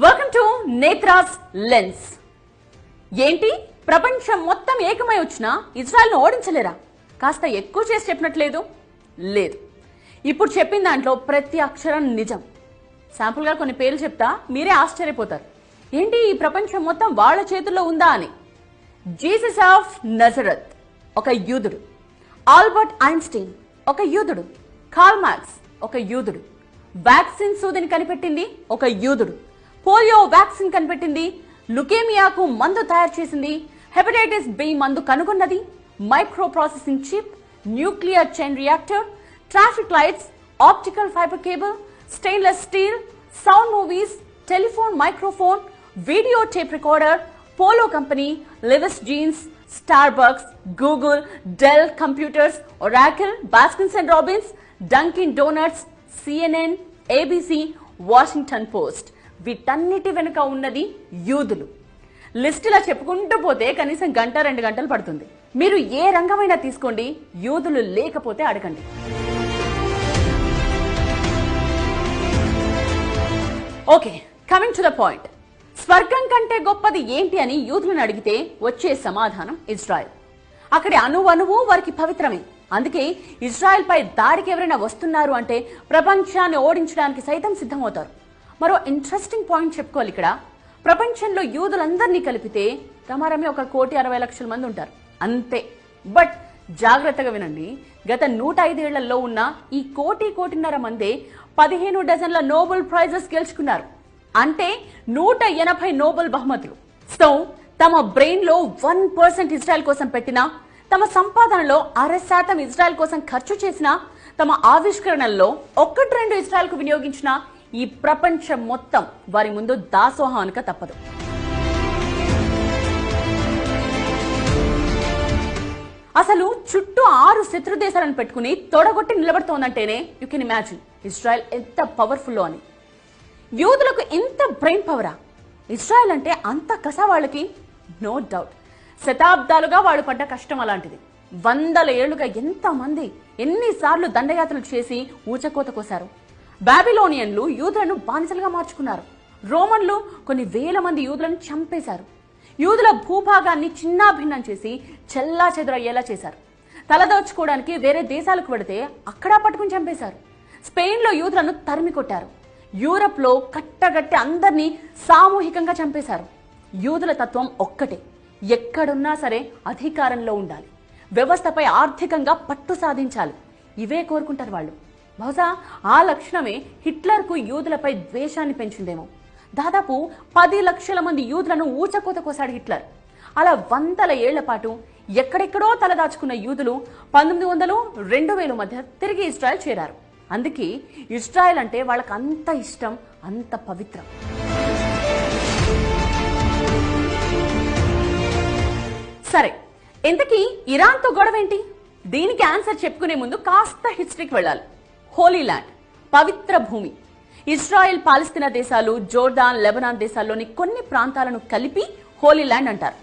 Welcome to నేత్రాస్ lens. ఏంటి ప్రపంచం మొత్తం ఏకమై వచ్చినా ఇజ్రాయెల్ను ఓడించలేరా? కాస్త ఎక్కువ చేసి చెప్పినట్లేదు లేదు. ఇప్పుడు చెప్పిన దాంట్లో ప్రతి అక్షరం నిజం. శాంపుల్గా కొన్ని పేర్లు చెప్తా, మీరే ఆశ్చర్యపోతారు. ఏంటి ఈ ప్రపంచం మొత్తం వాళ్ళ చేతుల్లో ఉందా అని. జీసస్ ఆఫ్ నజరత్ ఒక యూదుడు, ఆల్బర్ట్ ఐన్స్టీన్ ఒక యూదుడు, కార్ల్ మార్క్స్ ఒక యూదుడు, వ్యాక్సిన్ సూదిని కనిపెట్టింది ఒక యూదుడు, పోలియో వ్యాక్సిన్ కనిపెట్టింది, లుకేమియాకు మందు తయారు చేసింది, హెపటైటిస్ బి మందు కనుగొన్నది, micro processing chip, nuclear chain reactor, traffic lights, optical fibre cable, stainless steel, sound movies, telephone microphone, video tape recorder, polo company, Levi's jeans, Starbucks, Google, Dell computers, Oracle, Baskins and Robbins, Dunkin Donuts, CNN, ABC, Washington Post. వీటన్నిటి వెనుక ఉన్నది యూదులు. List ఇలా చెప్పుకుంటూ పోతే కనీసం గంట 2 గంటలు పడుతుంది. మీరు ఏ రంగమైనా తీసుకోండి, యూదులు లేకపోతే అడగండి. Okay, coming to the point. స్వర్గం కంటే గొప్పది ఏంటి అని యూదులను అడిగితే వచ్చే సమాధానం ఇజ్రాయెల్. అక్కడి అణువణువు వారికి పవిత్రమే. అందుకే ఇజ్రాయెల్ పై దాడికి ఎవరైనా వస్తున్నారు అంటే ప్రపంచాన్ని ఓడించడానికి సైతం సిద్ధమవుతారు. మరో ఇంట్రెస్టింగ్ పాయింట్ చెప్పుకోవాలి ఇక్కడ. ప్రపంచంలో యూదులందరినీ కలిపితే రమారమి 1,60,00,000 మంది ఉంటారు అంతే. బట్ జాగ్రత్తగా వినండి, గత 105 ఏళ్లలో ఉన్న ఈ 1,00,00,000 మందే 15 డజన్ల నోబెల్ ప్రైజెస్ గెలుచుకున్నారు. అంటే 180 నోబెల్ బహుమతులు. సో తమ బ్రెయిన్ లో 1% ఇజ్రాయెల్ కోసం పెట్టినా, తమ సంపాదనలో 0.5% ఇజ్రాయెల్ కోసం ఖర్చు చేసినా, తమ ఆవిష్కరణల్లో 1-2 ఇజ్రాయెల్ కు వినియోగించిన ఈ ప్రపంచం మొత్తం వారి ముందు దాసోహం అనక తప్పదు. అసలు చుట్టూ 6 శత్రు దేశాలను పెట్టుకుని తొడగొట్టి నిలబడుతోందంటేనే యూ కెన్ ఇమాజిన్ ఇజ్రాయెల్ ఎంత పవర్ఫుల్ అని. యూదులకు ఎంత బ్రెయిన్ పవరా? ఇజ్రాయెల్ అంటే అంత కస వాళ్ళకి, నో డౌట్. శతాబ్దాలుగా వాడు పడ్డ కష్టం అలాంటిది. 100 ఏళ్లుగా ఎంతమంది ఎన్నిసార్లు దండయాత్రలు చేసి ఊచకోత కోశారు. బాబిలోనియన్లు యూదులను బానిసలుగా మార్చుకున్నారు. రోమన్లు కొన్ని వేల మంది యూదులను చంపేశారు. యూదుల భూభాగాన్ని చిన్నాభిన్నం చేసి చెల్లా చెదురయ్యేలా చేశారు. తలదోచుకోవడానికి వేరే దేశాలకు వెడితే అక్కడా పట్టుకుని చంపేశారు. స్పెయిన్లో యూదులను తరిమి కొట్టారు. యూరప్ లో కట్టగట్టి అందరినీ సామూహికంగా చంపేశారు. యూదుల తత్వం ఒక్కటే, ఎక్కడున్నా సరే అధికారంలో ఉండాలి, వ్యవస్థపై ఆర్థికంగా పట్టు సాధించాలి. ఇవే కోరుకుంటారు వాళ్ళు. బహుశా ఆ లక్షణమే హిట్లర్కు యూదులపై ద్వేషాన్ని పెంచిందేమో. దాదాపు 10 లక్షల మంది యూదులను ఊచకోత కోసాడు హిట్లర్. అలా 100 ఏళ్ల పాటు ఎక్కడెక్కడో తలదాచుకున్న యూదులు 1900, 2000 మధ్య తిరిగి ఇజ్రాయెల్ చేరారు. అందుకే ఇజ్రాయెల్ అంటే వాళ్ళకి అంత ఇష్టం, అంత పవిత్రం. సరే, ఇంతకీ ఇరాన్తో గొడవేంటి? దీనికి ఆన్సర్ చెప్పుకునే ముందు కాస్త హిస్టరీకి వెళ్ళాలి. హోలీ ల్యాండ్, పవిత్ర భూమి. ఇజ్రాయెల్, పాలస్తీనా దేశాలు, జోర్దాన్, లెబనాన్ దేశాల్లోని కొన్ని ప్రాంతాలను కలిపి హోలీ ల్యాండ్ అంటారు.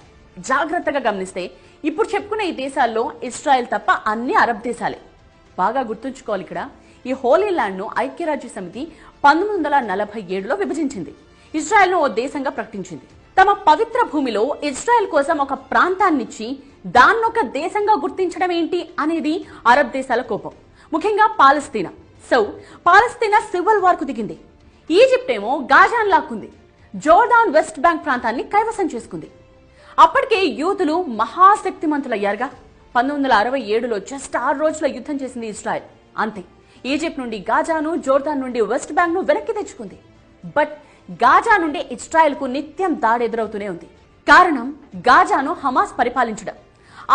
జాగ్రత్తగా గమనిస్తే ఇప్పుడు చెప్పుకునే ఈ దేశాల్లో ఇజ్రాయెల్ తప్ప అన్ని అరబ్ దేశాలే. బాగా గుర్తుంచుకోవాలి ఇక్కడ, ఈ హోలీ ల్యాండ్ ను ఐక్యరాజ్య సమితి 1947లో విభజించింది. ఇజ్రాయెల్ ను ఓ దేశంగా ప్రకటించింది. తమ పవిత్ర భూమిలో ఇజ్రాయెల్ కోసం ఒక ప్రాంతాన్నిచ్చి దాన్నొక దేశంగా గుర్తించడం ఏంటి అనేది అరబ్ దేశాల కోపం, ముఖ్యంగా పాలస్తీనా. సో పాలస్తీనా సివిల్ వార్ కు దిగింది. ఈజిప్ట్ ఏమో గాజాను లాక్కుంది. జోర్డాన్ వెస్ట్ బ్యాంక్ ప్రాంతాన్ని కైవసం చేసుకుంది. అప్పటికే యూదులు మహాశక్తిమంతులయ్యారుగా. 1967లో జస్ట్ 6 రోజుల యుద్ధం చేసింది ఇజ్రాయెల్. అంతే, ఈజిప్ట్ నుండి గాజాను, జోర్దాన్ నుండి వెస్ట్ బ్యాంక్ ను వెనక్కి తెచ్చుకుంది. బట్ గాజా నుండి ఇజ్రాయెల్ కు నిత్యం దాడి ఎదురవుతూనే ఉంది. కారణం గాజాను హమాస్ పరిపాలించడం.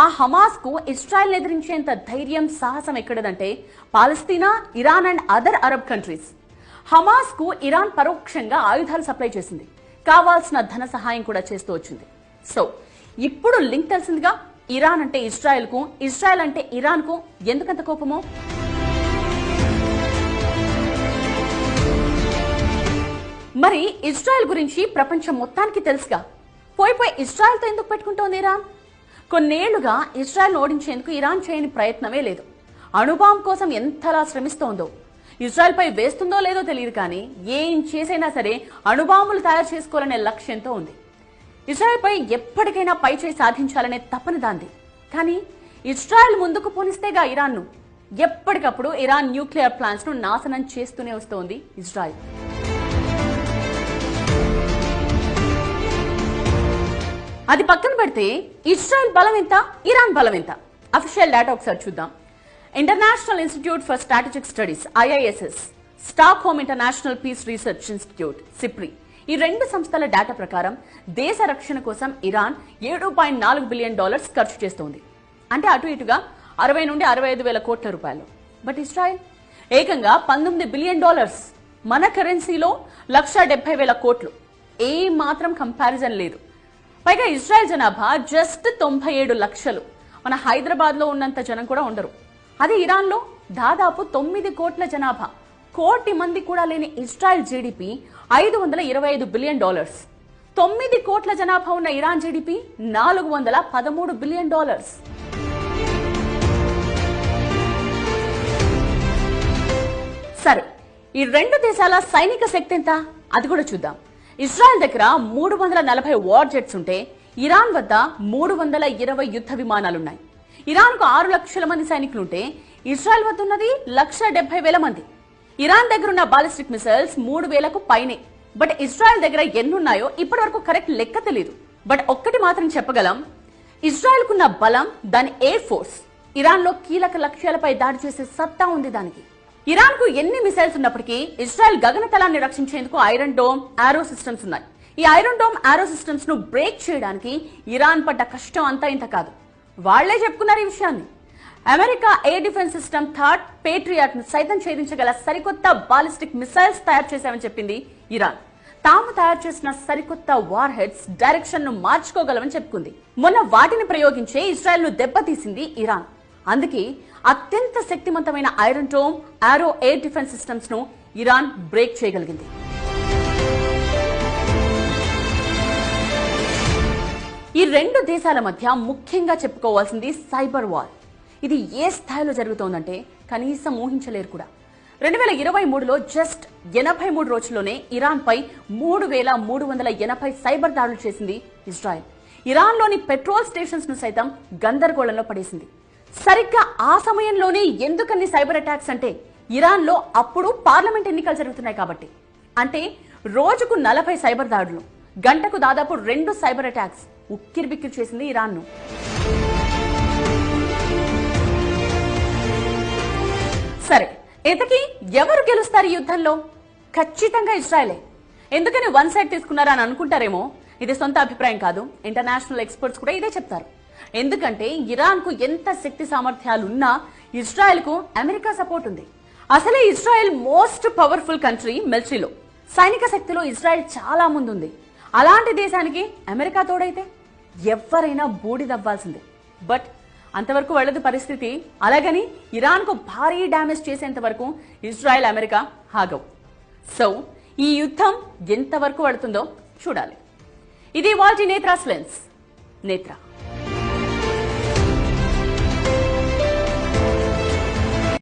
ఆ హమాస్ కు ఇజ్రాయెల్ ఎదిరించేంత ధైర్యం, సాహసం ఎక్కడదంటే పాలస్తీనా, Iran and other Arab countries. Hamas కు ఇరాన్ పరోక్షంగా ఆయుధాలు సప్లై చేసింది, కావాల్సిన ధన సహాయం కూడా చేస్తూ వచ్చింది. సో ఇప్పుడు లింక్ తెలిసిందిగా, ఇరాన్ అంటే ఇజ్రాయెల్ కు, ఇజ్రాయెల్ అంటే ఇరాన్ కు ఎందుకంత కోపమో. మరి ఇజ్రాయెల్ గురించి ప్రపంచం మొత్తానికి తెలుసుగా. పోయి ఇజ్రాయెల్తో ఎందుకు పెట్టుకుంటోంది ఇరాన్? కొన్నేళ్లుగా ఇజ్రాయెల్ ఓడించేందుకు ఇరాన్ చేయని ప్రయత్నమే లేదు. అణుబాంబ్ కోసం ఎంతలా శ్రమిస్తోందో. ఇజ్రాయెల్ పై వేస్తుందో లేదో తెలియదు కానీ ఏం చేసైనా సరే అణుబాంబులు తయారు చేసుకోవాలనే లక్ష్యంతో ఉంది. ఇజ్రాయెల్ పై ఎప్పటికైనా పైచేయి సాధించాలనే తపన దాంది. కానీ ఇజ్రాయెల్ ముందుకు పోనిస్తేగా ఇరాన్ను. ఎప్పటికప్పుడు ఇరాన్ న్యూక్లియర్ ప్లాంట్స్ ను నాశనం చేస్తూనే వస్తోంది ఇజ్రాయెల్. అది పక్కన పెడితే ఇజ్రాయెల్ బలం ఎంత, ఇరాన్ బలం ఎంత? అఫీషియల్ డేటా ఒకసారి చూద్దాం. International institute for strategic studies IISS, Stockholm international peace research institute SIPRI, ఈ రెండు సంస్థల డేటా ప్రకారం దేశ రక్షణ కోసం ఇరాన్ $7.4 బిలియన్ ఖర్చు చేస్తోంది. అంటే అటు ఇటుగా 60 నుండి 65 వేల కోట్ల రూపాయలు. బట్ ఇజ్రాయెల్ ఏకంగా $19 బిలియన్, మన కరెన్సీలో 1,70,000 కోట్లు. ఏ మాత్రం కంపారిజన్ లేదు. పైగా ఇజ్రాయెల్ జనాభా జస్ట్ 97 లక్షలు. మన హైదరాబాద్ లో ఉన్నంత జనం కూడా ఉండరు. అదే ఇరాన్ లో దాదాపు 9 కోట్ల జనాభా. 1 కోటి మంది కూడా లేని ఇజ్రాయెల్ జీడిపి $525 బిలియన్. 9 కోట్ల జనాభా ఉన్న ఇరాన్ జీడిపి $413 బిలియన్. సరే, ఈ రెండు దేశాల సైనిక శక్తి ఎంత అది కూడా చూద్దాం. ఇజ్రాయెల్ దగ్గర 340 వార్ జెట్స్ ఉంటే ఇరాన్ వద్ద 320 యుద్ధ విమానాలున్నాయి. ఇరాన్ కు 6 లక్షల మంది సైనికులుంటే ఇజ్రాయెల్ వద్ద ఉన్నది 1,70,000 మంది. ఇరాన్ దగ్గర ఉన్న బాలిస్టిక్ మిసైల్స్ 3,000కు పైనే. బట్ ఇజ్రాయెల్ దగ్గర ఎన్నున్నాయో ఇప్పటి వరకు కరెక్ట్ లెక్క తెలియదు. బట్ ఒక్కటి మాత్రం చెప్పగలం, ఇజ్రాయెల్ కున్న బలం దాని ఎయిర్ ఫోర్స్. ఇరాన్ లో కీలక లక్ష్యాలపై దాడి చేసే సత్తా ఉంది దానికి. ఇరాన్ కు ఎన్ని మిసైల్స్ ఉన్నప్పటికీ ఇజ్రాయెల్ గగనతలాన్ని రక్షించేందుకు ఐరన్ డోమ్ ఆరో సిస్టమ్స్ ఉన్నాయి. ఈ ఐరన్ డోమ్ ఆరో సిస్టమ్స్ ను బ్రేక్ చేయడానికి ఇరాన్ పడ్డ కష్టం అంతా ఇంత కాదు. వాళ్లే చెప్పుకున్నారు ఈ విషయాన్ని. America air defence system third Patriot ను సైతం ఛేదించగల సరికొత్త బాలిస్టిక్ మిసైల్స్ తయారు చేశామని చెప్పింది ఇరాన్. తాము తయారు చేసిన సరికొత్త వార్ హెడ్స్ డైరెక్షన్ ను మార్చుకోగలమని చెప్పుకుంది. మొన్న వాటిని ప్రయోగించే ఇజ్రాయెల్ ను దెబ్బతీసింది ఇరాన్. అందుకే అత్యంత శక్తివంతమైన ఐరన్ డోమ్ ఆరో ఎయిర్ డిఫెన్స్ సిస్టమ్స్ ను ఇరాన్ బ్రేక్ చేయగలిగింది. ఈ రెండు దేశాల మధ్య ముఖ్యంగా చెప్పుకోవాల్సింది సైబర్ వార్. ఇది ఏ స్థాయిలో జరుగుతోందంటే కనీసం ఊహించలేరు కూడా. 2023లో జస్ట్ 83 రోజుల్లోనే ఇరాన్ పై 3,380 సైబర్ దాడులు చేసింది ఇజ్రాయెల్. ఇరాన్ లోని పెట్రోల్ స్టేషన్స్ ను సైతం గందరగోళంలో పడేసింది. సరిగ్గా ఆ సమయంలోనే ఎందుకన్ని సైబర్ అటాక్స్ అంటే ఇరాన్ లో అప్పుడు పార్లమెంట్ ఎన్నికలు జరుగుతున్నాయి కాబట్టి. అంటే రోజుకు 40 సైబర్ దాడులు, గంటకు దాదాపు 2 సైబర్ అటాక్స్ ఉక్కిరిబిక్కిరి చేసింది ఇరాన్ ను. సరే, ఇంతకీ ఎవరు గెలుస్తారు ఈ యుద్ధంలో? ఖచ్చితంగా ఇజ్రాయెలే. ఎందుకని వన్ సైడ్ తీసుకున్నారా అని అనుకుంటారేమో. ఇది సొంత అభిప్రాయం కాదు, ఇంటర్నేషనల్ ఎక్స్పర్ట్స్ కూడా ఇదే చెప్తారు. ఎందుకంటే ఇరాన్ కు ఎంత శక్తి సామర్థ్యాలున్నా ఇజ్రాయెల్ కు అమెరికా సపోర్ట్ ఉంది. అసలే ఇజ్రాయెల్ మోస్ట్ పవర్ఫుల్ కంట్రీ మిలిటరీలో. సైనిక శక్తిలో ఇజ్రాయెల్ చాలా ముందుంది. అలాంటి దేశానికి అమెరికా తోడైతే ఎవరైనా బూడిదవ్వాల్సిందే. బట్ అంతవరకు వెళ్ళదు పరిస్థితి. అలాగని ఇరాన్ కు భారీ డ్యామేజ్ చేసేంత వరకు ఇజ్రాయెల్ అమెరికా ఆగవు. సో ఈ యుద్ధం ఎంతవరకు వెళుతుందో చూడాలి. ఇది వాల్టి నేత్రాస్ లెన్స్. నేత్ర.